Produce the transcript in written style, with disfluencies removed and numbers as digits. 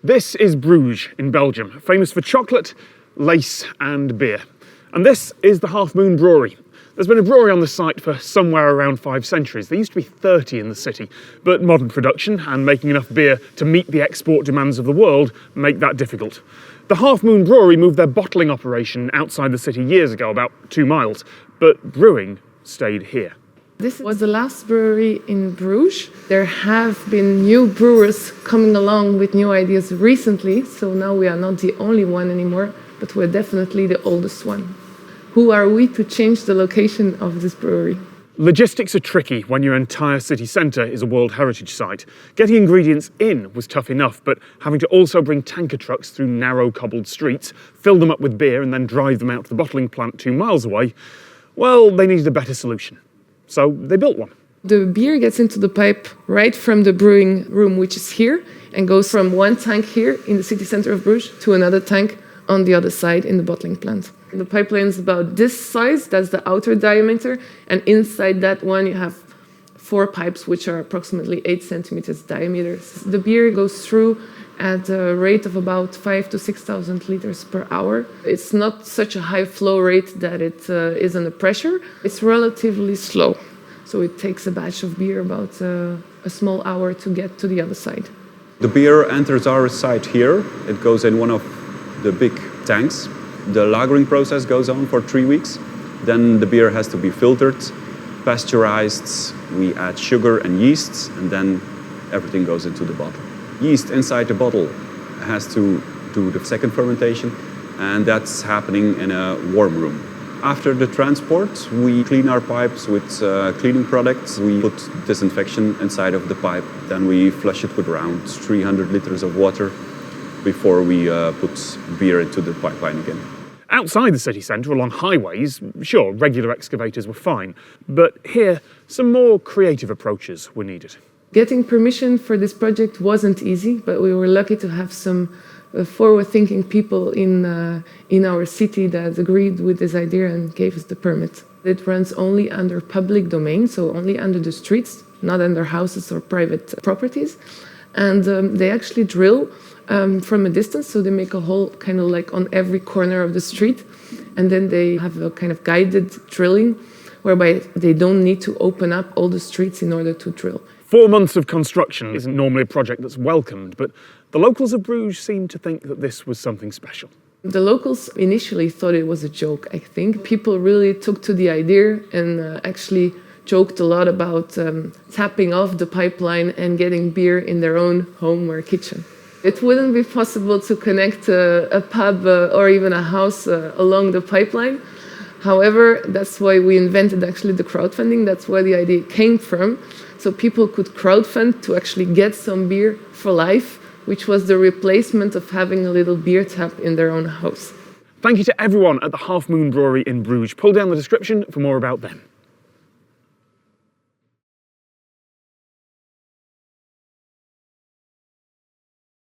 This is Bruges in Belgium, famous for chocolate, lace and beer. And this is the Half Moon Brewery. There's been a brewery on the site for somewhere around 5 centuries. There used to be 30 in the city, but modern production and making enough beer to meet the export demands of the world make that difficult. The Half Moon Brewery moved their bottling operation outside the city years ago, about 2 miles, but brewing stayed here. This was the last brewery in Bruges. There have been new brewers coming along with new ideas recently, so now we are not the only one anymore, but we're definitely the oldest one. Who are we to change the location of this brewery? Logistics are tricky when your entire city centre is a World Heritage Site. Getting ingredients in was tough enough, but having to also bring tanker trucks through narrow cobbled streets, fill them up with beer and then drive them out to the bottling plant 2 miles away, well, they needed a better solution. So they built one. The beer gets into the pipe right from the brewing room, which is here, and goes from one tank here in the city centre of Bruges to another tank on the other side in the bottling plant. The pipeline is about this size, that's the outer diameter, and inside that one you have 4 pipes which are approximately 8 centimeters diameter. The beer goes through at a rate of about 5,000 to 6,000 liters per hour. It's not such a high flow rate that it is under pressure. It's relatively slow, so it takes a batch of beer about a small hour to get to the other side. The beer enters our site here. It goes in one of the big tanks. The lagering process goes on for 3 weeks. Then the beer has to be filtered, pasteurized. We add sugar and yeasts, and then everything goes into the bottle. Yeast inside the bottle has to do the second fermentation, and that's happening in a warm room. After the transport, we clean our pipes with cleaning products. We put disinfection inside of the pipe. Then we flush it with around 300 liters of water before we put beer into the pipeline again. Outside the city centre, along highways, sure, regular excavators were fine. But here, some more creative approaches were needed. Getting permission for this project wasn't easy, but we were lucky to have some forward-thinking people in our city that agreed with this idea and gave us the permit. It runs only under public domain, so only under the streets, not under houses or private properties. And they actually drill from a distance, so they make a hole kind of like on every corner of the street. And then they have a kind of guided drilling, whereby they don't need to open up all the streets in order to drill. 4 months of construction isn't normally a project that's welcomed, but the locals of Bruges seemed to think that this was something special. The locals initially thought it was a joke, I think. People really took to the idea and actually joked a lot about tapping off the pipeline and getting beer in their own home or kitchen. It wouldn't be possible to connect a pub or even a house along the pipeline. However, that's why we invented actually the crowdfunding. That's where the idea came from. So people could crowdfund to actually get some beer for life, which was the replacement of having a little beer tap in their own house. Thank you to everyone at the Half Moon Brewery in Bruges. Pull down the description for more about them.